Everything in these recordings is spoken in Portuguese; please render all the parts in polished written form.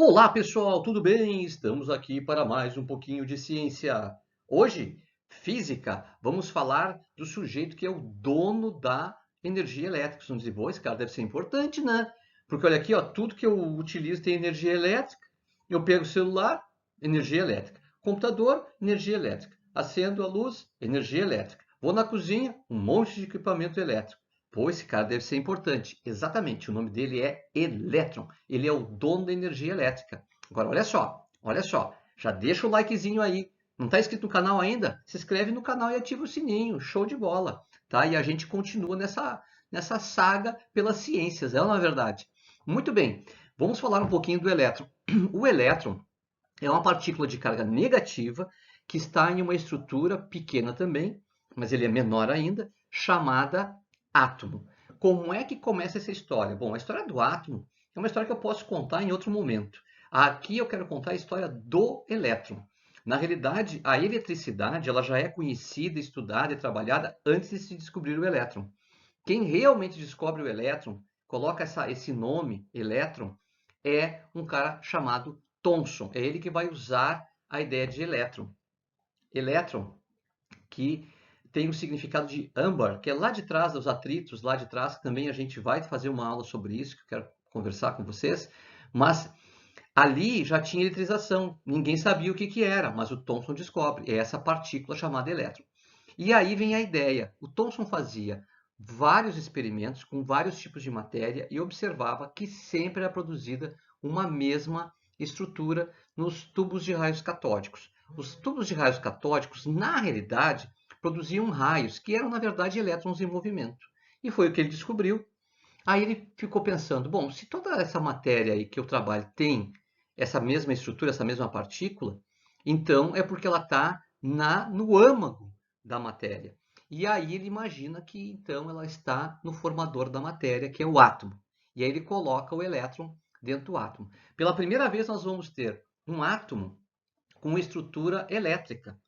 Olá, pessoal, tudo bem? Estamos aqui para mais um pouquinho de ciência. Hoje, física. Vamos falar do sujeito que é o dono da energia elétrica. Você não diz, esse cara deve ser importante, né? Porque olha aqui, ó, tudo que eu utilizo tem energia elétrica. Eu pego o celular, energia elétrica. Computador, energia elétrica. Acendo a luz, energia elétrica. Vou na cozinha, um monte de equipamento elétrico. Pô, esse cara deve ser importante. Exatamente, o nome dele é elétron. Ele é o dono da energia elétrica. Agora, olha só, já deixa o likezinho aí. Não está inscrito no canal ainda? Se inscreve no canal e ativa o sininho. Show de bola, tá? E a gente continua nessa saga pelas ciências, é ou não é verdade? Muito bem, vamos falar um pouquinho do elétron. O elétron é uma partícula de carga negativa que está em uma estrutura pequena também, mas ele é menor ainda, chamada átomo. Como é que começa essa história? Bom, a história do átomo é uma história que eu posso contar em outro momento. Aqui eu quero contar a história do elétron. Na realidade, a eletricidade ela já é conhecida, estudada e trabalhada antes de se descobrir o elétron. Quem realmente descobre o elétron, coloca esse nome, elétron, é um cara chamado Thomson. É ele que vai usar a ideia de elétron. Elétron, que tem o significado de âmbar, que é lá de trás dos atritos, lá de trás, que também a gente vai fazer uma aula sobre isso, que eu quero conversar com vocês. Mas ali já tinha eletrização, ninguém sabia o que era, mas o Thomson descobre, é essa partícula chamada elétron. E aí vem a ideia. O Thomson fazia vários experimentos com vários tipos de matéria e observava que sempre era produzida uma mesma estrutura nos tubos de raios catódicos. Os tubos de raios catódicos, na realidade, produziam raios que eram, na verdade, elétrons em movimento. E foi o que ele descobriu. Aí ele ficou pensando, bom, se toda essa matéria aí que eu trabalho tem essa mesma estrutura, essa mesma partícula, então é porque ela está no âmago da matéria. E aí ele imagina que então ela está no formador da matéria, que é o átomo. E aí ele coloca o elétron dentro do átomo. Pela primeira vez nós vamos ter um átomo com estrutura elétrica.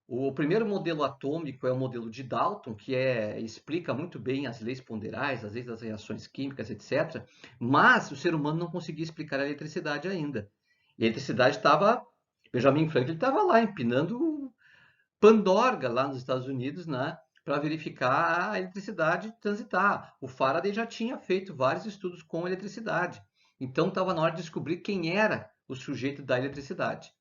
O primeiro modelo atômico é o modelo de Dalton, que explica muito bem as leis ponderais, as leis das reações químicas, etc. Mas o ser humano não conseguia explicar a eletricidade ainda. E a eletricidade estava. Benjamin Franklin estava lá empinando Pandorga, lá nos Estados Unidos, né, para verificar a eletricidade transitar. O Faraday já tinha feito vários estudos com eletricidade. Então estava na hora de descobrir quem era o sujeito da eletricidade.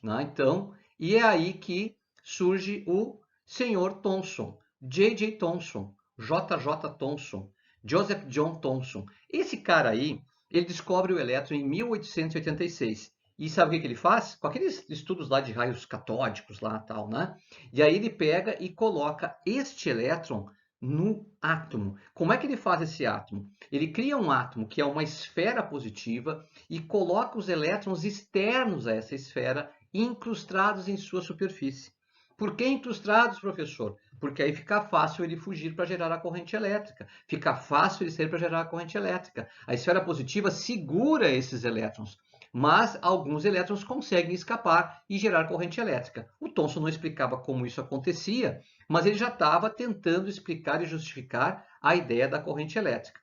Né? Então, e é aí que surge o senhor Thomson, J.J. Thomson, J.J. Thomson, Joseph John Thomson. Esse cara aí, ele descobre o elétron em 1886. E sabe o que ele faz? Com aqueles estudos lá de raios catódicos lá tal, né? E aí ele pega e coloca este elétron no átomo. Como é que ele faz esse átomo? Ele cria um átomo que é uma esfera positiva e coloca os elétrons externos a essa esfera incrustados em sua superfície. Por que incrustados, professor? Porque aí fica fácil ele fugir para gerar a corrente elétrica. Fica fácil ele sair para gerar a corrente elétrica. A esfera positiva segura esses elétrons, mas alguns elétrons conseguem escapar e gerar corrente elétrica. O Thomson não explicava como isso acontecia, mas ele já estava tentando explicar e justificar a ideia da corrente elétrica.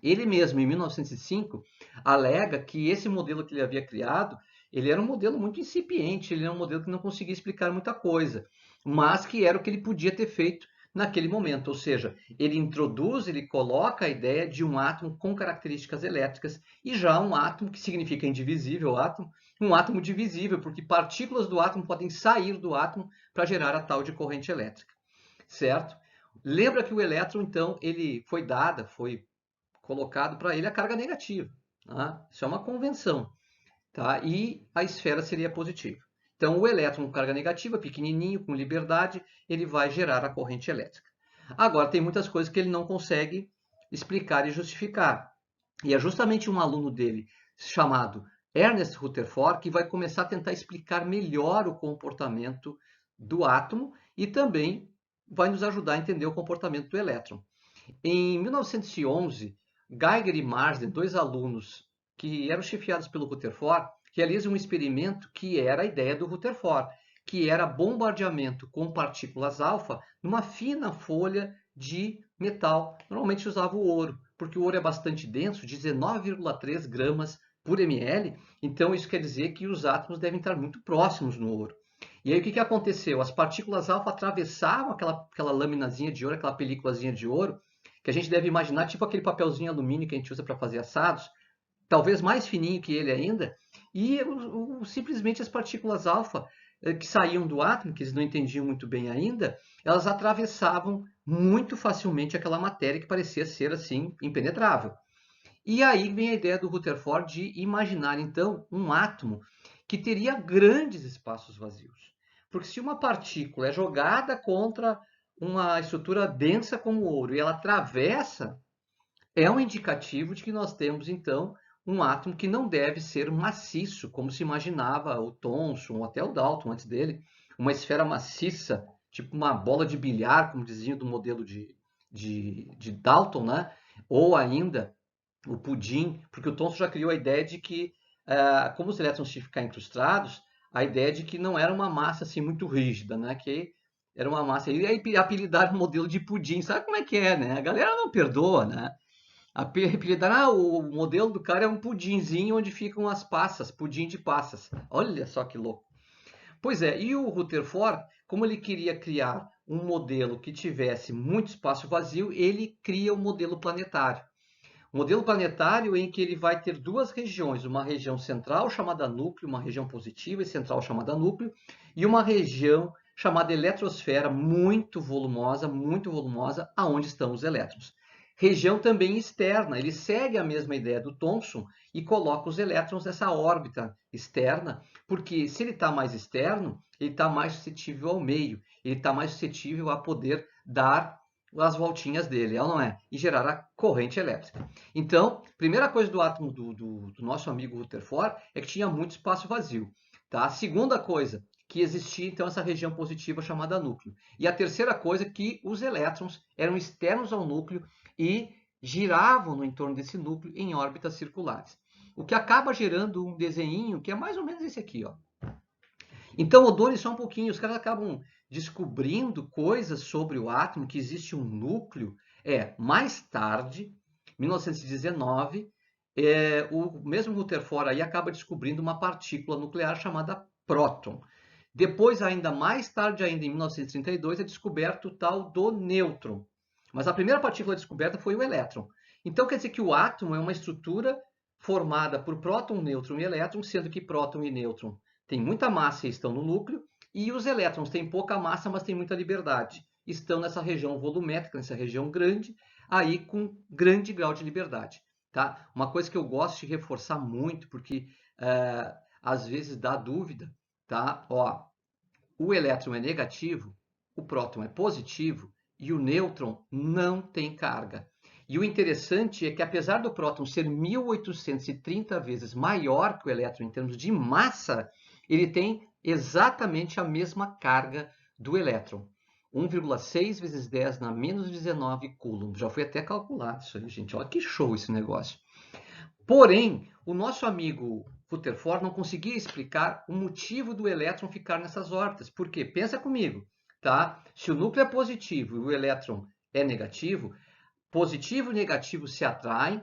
Ele mesmo, em 1905, alega que esse modelo que ele havia criado, ele era um modelo muito incipiente, ele era um modelo que não conseguia explicar muita coisa, mas que era o que ele podia ter feito naquele momento. Ou seja, ele introduz, ele coloca a ideia de um átomo com características elétricas e já um átomo, que significa indivisível átomo, um átomo divisível, porque partículas do átomo podem sair do átomo para gerar a tal de corrente elétrica, certo? Lembra que o elétron, então, ele foi colocado para ele a carga negativa. Tá? Isso é uma convenção. Tá? E a esfera seria positiva. Então, o elétron com carga negativa, pequenininho, com liberdade, ele vai gerar a corrente elétrica. Agora, tem muitas coisas que ele não consegue explicar e justificar. E é justamente um aluno dele, chamado Ernest Rutherford, que vai começar a tentar explicar melhor o comportamento do átomo e também vai nos ajudar a entender o comportamento do elétron. Em 1911, Geiger e Marsden, dois alunos que eram chefiados pelo Rutherford, realizam um experimento que era a ideia do Rutherford, que era bombardeamento com partículas alfa numa fina folha de metal. Normalmente usava o ouro, porque o ouro é bastante denso, 19,3 gramas por ml, então isso quer dizer que os átomos devem estar muito próximos no ouro. E aí o que aconteceu? As partículas alfa atravessavam aquela laminazinha de ouro, aquela películazinha de ouro, que a gente deve imaginar tipo aquele papelzinho alumínio que a gente usa para fazer assados, talvez mais fininho que ele ainda, e simplesmente as partículas alfa que saíam do átomo, que eles não entendiam muito bem ainda, elas atravessavam muito facilmente aquela matéria que parecia ser assim impenetrável. E aí vem a ideia do Rutherford de imaginar então um átomo que teria grandes espaços vazios. Porque se uma partícula é jogada contra uma estrutura densa como o ouro e ela atravessa, é um indicativo de que nós temos então um átomo que não deve ser maciço, como se imaginava o Thomson ou até o Dalton antes dele, uma esfera maciça, tipo uma bola de bilhar, como diziam do modelo de Dalton, né? Ou ainda o pudim, porque o Thomson já criou a ideia de que, como os elétrons tinham que ficar incrustados, a ideia de que não era uma massa assim muito rígida, né? Que era uma massa. E aí apelidaram o modelo de pudim. Sabe como é que é, né? A galera não perdoa, né? Apelidaram, o modelo do cara é um pudinzinho onde ficam as passas, pudim de passas. Olha só que louco. Pois é, e o Rutherford, como ele queria criar um modelo que tivesse muito espaço vazio, ele cria o modelo planetário. Modelo planetário em que ele vai ter duas regiões, uma região central chamada núcleo, uma região positiva e central chamada núcleo, e uma região chamada eletrosfera muito volumosa, aonde estão os elétrons. Região também externa, ele segue a mesma ideia do Thomson e coloca os elétrons nessa órbita externa, porque se ele está mais externo, ele está mais suscetível ao meio, ele está mais suscetível a poder dar as voltinhas dele, ela não é? E gerar a corrente elétrica. Então, primeira coisa do átomo do nosso amigo Rutherford é que tinha muito espaço vazio. Tá? A segunda coisa, que existia então essa região positiva chamada núcleo. E a terceira coisa, que os elétrons eram externos ao núcleo e giravam no entorno desse núcleo em órbitas circulares. O que acaba gerando um desenho que é mais ou menos esse aqui, ó. Então, Odone, só um pouquinho, os caras acabam descobrindo coisas sobre o átomo, que existe um núcleo. Mais tarde, 1919, o mesmo Rutherford aí acaba descobrindo uma partícula nuclear chamada próton. Depois, ainda mais tarde, ainda em 1932, é descoberto o tal do nêutron. Mas a primeira partícula descoberta foi o elétron. Então, quer dizer que o átomo é uma estrutura formada por próton, nêutron e elétron, sendo que próton e nêutron têm muita massa e estão no núcleo, e os elétrons têm pouca massa, mas têm muita liberdade. Estão nessa região volumétrica, nessa região grande, aí com grande grau de liberdade. Tá? Uma coisa que eu gosto de reforçar muito, porque às vezes dá dúvida, tá? Ó, o elétron é negativo, o próton é positivo e o nêutron não tem carga. E o interessante é que, apesar do próton ser 1830 vezes maior que o elétron em termos de massa, ele tem exatamente a mesma carga do elétron. 1,6 vezes 10 na menos 19 coulomb. Já foi até calculado isso aí, gente. Olha que show esse negócio. Porém, o nosso amigo Rutherford não conseguia explicar o motivo do elétron ficar nessas órbitas. Por quê? Pensa comigo, tá? Se o núcleo é positivo e o elétron é negativo, positivo e negativo se atraem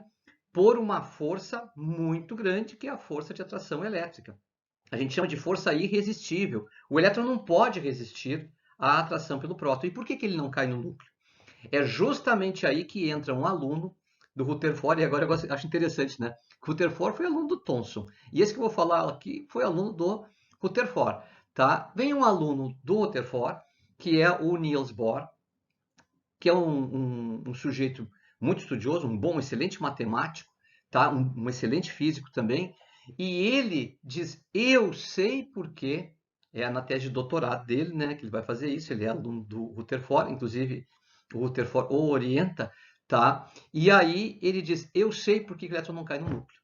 por uma força muito grande, que é a força de atração elétrica. A gente chama de força irresistível. O elétron não pode resistir à atração pelo próton. E por que ele não cai no núcleo? É justamente aí que entra um aluno do Rutherford, e agora eu acho interessante, né? Rutherford foi aluno do Thomson. E esse que eu vou falar aqui foi aluno do Rutherford, tá? Vem um aluno do Rutherford, que é o Niels Bohr, que é um sujeito muito estudioso, um bom, excelente matemático, tá? Um excelente físico também. E ele diz, eu sei porque, é na tese de doutorado dele, né, que ele vai fazer isso, ele é aluno do Rutherford, inclusive o Rutherford o orienta, tá? E aí ele diz, eu sei por que o elétron não cai no núcleo.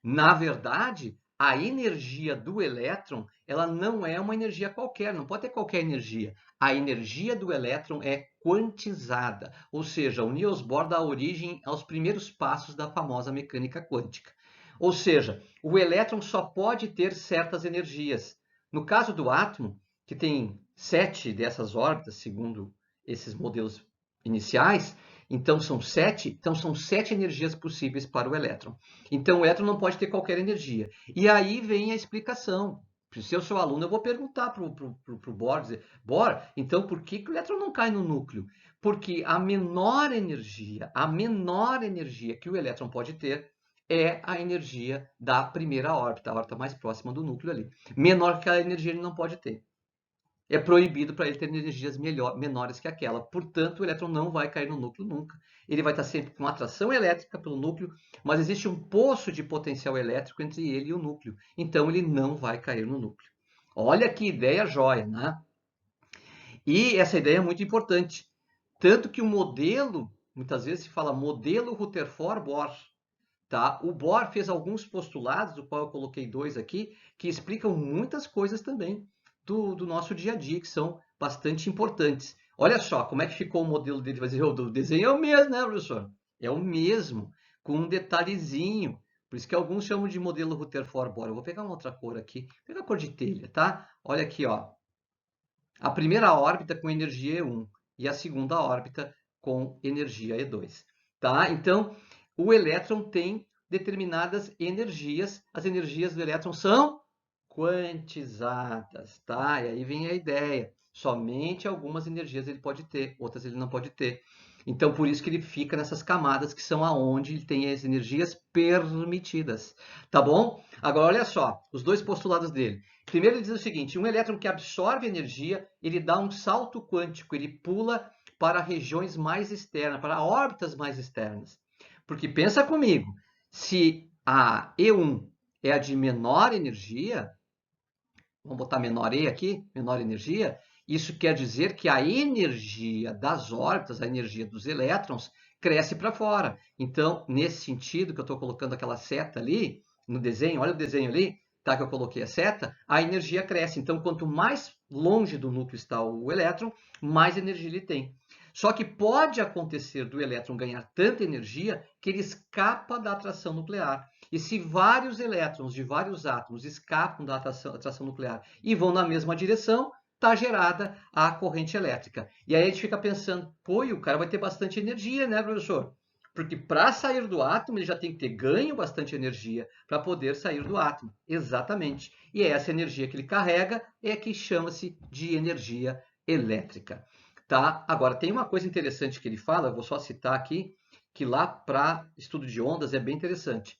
Na verdade, a energia do elétron, ela não é uma energia qualquer, não pode ter qualquer energia. A energia do elétron é quantizada, ou seja, o Niels Bohr dá origem aos primeiros passos da famosa mecânica quântica. Ou seja, o elétron só pode ter certas energias. No caso do átomo, que tem 7 dessas órbitas, segundo esses modelos iniciais, Então são 7, então são 7 energias possíveis para o elétron. Então o elétron não pode ter qualquer energia. E aí vem a explicação. Se eu sou aluno, eu vou perguntar para o Bohr, dizer, Bohr, então por que o elétron não cai no núcleo? Porque a menor energia que o elétron pode ter é a energia da primeira órbita, a órbita mais próxima do núcleo ali. Menor que aquela energia ele não pode ter. É proibido para ele ter energias menores que aquela. Portanto, o elétron não vai cair no núcleo nunca. Ele vai estar sempre com atração elétrica pelo núcleo, mas existe um poço de potencial elétrico entre ele e o núcleo. Então, ele não vai cair no núcleo. Olha que ideia jóia, né? E essa ideia é muito importante. Tanto que o modelo, muitas vezes se fala modelo Rutherford-Bohr. Tá? O Bohr fez alguns postulados, do qual eu coloquei 2 aqui, que explicam muitas coisas também do nosso dia a dia, que são bastante importantes. Olha só como é que ficou o modelo dele. Vai dizer, o desenho é o mesmo, né, professor? É o mesmo, com um detalhezinho. Por isso que alguns chamam de modelo Rutherford-Bohr. Eu vou pegar uma outra cor aqui. Vou pegar a cor de telha, tá? Olha aqui, ó. A primeira órbita com energia E1 e a segunda órbita com energia E2. Tá? Então, o elétron tem determinadas energias. As energias do elétron são quantizadas. Tá? E aí vem a ideia. Somente algumas energias ele pode ter, outras ele não pode ter. Então, por isso que ele fica nessas camadas que são aonde ele tem as energias permitidas. Tá bom? Agora, olha só, os dois postulados dele. Primeiro, ele diz o seguinte: um elétron que absorve energia, ele dá um salto quântico, ele pula para regiões mais externas, para órbitas mais externas. Porque pensa comigo, se a E1 é a de menor energia, vamos botar menor E aqui, menor energia, isso quer dizer que a energia das órbitas, a energia dos elétrons, cresce para fora. Então, nesse sentido que eu estou colocando aquela seta ali, no desenho, olha o desenho ali, tá, que eu coloquei a seta, a energia cresce. Então, quanto mais longe do núcleo está o elétron, mais energia ele tem. Só que pode acontecer do elétron ganhar tanta energia que ele escapa da atração nuclear. E se vários elétrons de vários átomos escapam da atração nuclear e vão na mesma direção, está gerada a corrente elétrica. E aí a gente fica pensando, pô, o cara vai ter bastante energia, né, professor? Porque para sair do átomo, ele já tem que ter ganho bastante energia para poder sair do átomo. Exatamente. E essa energia que ele carrega é que chama-se de energia elétrica. Tá? Agora, tem uma coisa interessante que ele fala, eu vou só citar aqui, que lá para estudo de ondas é bem interessante.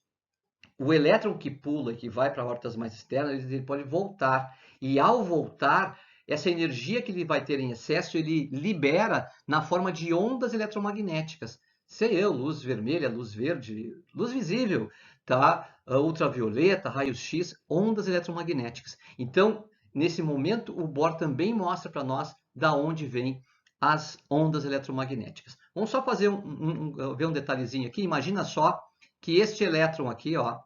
O elétron que pula e que vai para órbitas mais externas, ele pode voltar. E ao voltar, essa energia que ele vai ter em excesso, ele libera na forma de ondas eletromagnéticas. Sei eu, luz vermelha, luz verde, luz visível, tá? Ultravioleta, raios-x, ondas eletromagnéticas. Então, nesse momento, o Bohr também mostra para nós da onde vêm as ondas eletromagnéticas. Vamos só fazer ver um detalhezinho aqui. Imagina só que este elétron aqui, ó,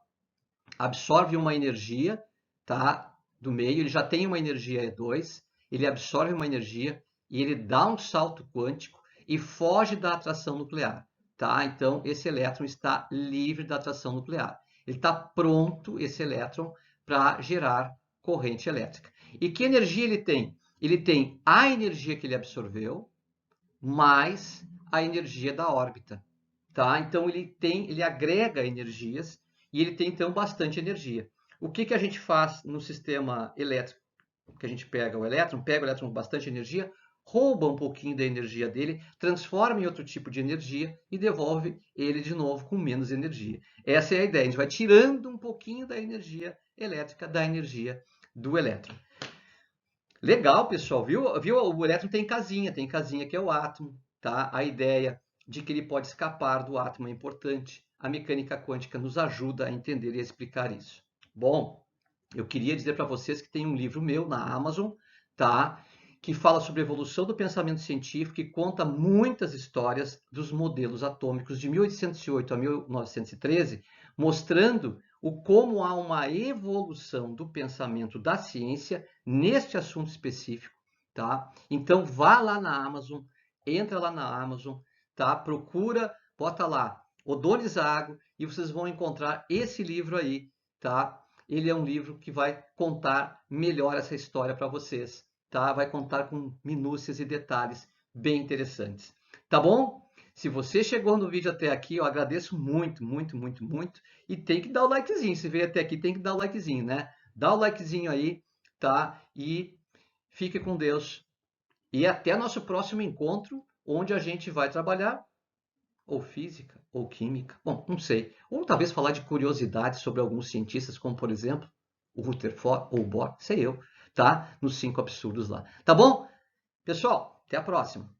absorve uma energia, tá, do meio, ele já tem uma energia E2, ele absorve uma energia e ele dá um salto quântico e foge da atração nuclear, tá? Então, esse elétron está livre da atração nuclear. Ele está pronto, esse elétron, para gerar corrente elétrica. E que energia ele tem? Ele tem a energia que ele absorveu, mais a energia da órbita. Tá? Então ele agrega energias e ele tem então bastante energia. O que a gente faz no sistema elétrico? Que a gente pega o elétron com bastante energia, rouba um pouquinho da energia dele, transforma em outro tipo de energia e devolve ele de novo com menos energia. Essa é a ideia. A gente vai tirando um pouquinho da energia elétrica da energia do elétron. Legal, pessoal, viu? O elétron tem casinha que é o átomo, tá? A ideia de que ele pode escapar do átomo é importante. A mecânica quântica nos ajuda a entender e a explicar isso. Bom, eu queria dizer para vocês que tem um livro meu na Amazon, tá? Que fala sobre a evolução do pensamento científico e conta muitas histórias dos modelos atômicos de 1808 a 1913, mostrando como há uma evolução do pensamento da ciência neste assunto específico, tá? Então vá lá na Amazon, entra lá na Amazon, tá? Procura, bota lá Odonis Água e vocês vão encontrar esse livro aí, tá? Ele é um livro que vai contar melhor essa história para vocês, tá? Vai contar com minúcias e detalhes bem interessantes, tá bom? Se você chegou no vídeo até aqui, eu agradeço muito, muito, muito, muito. E tem que dar o likezinho. Se veio até aqui, tem que dar o likezinho, né? Dá o likezinho aí, tá? E fique com Deus. E até nosso próximo encontro, onde a gente vai trabalhar ou física ou química. Bom, não sei. Ou talvez falar de curiosidades sobre alguns cientistas, como por exemplo, o Rutherford ou o Bohr, sei eu, tá? Nos 5 absurdos lá. Tá bom? Pessoal, até a próxima.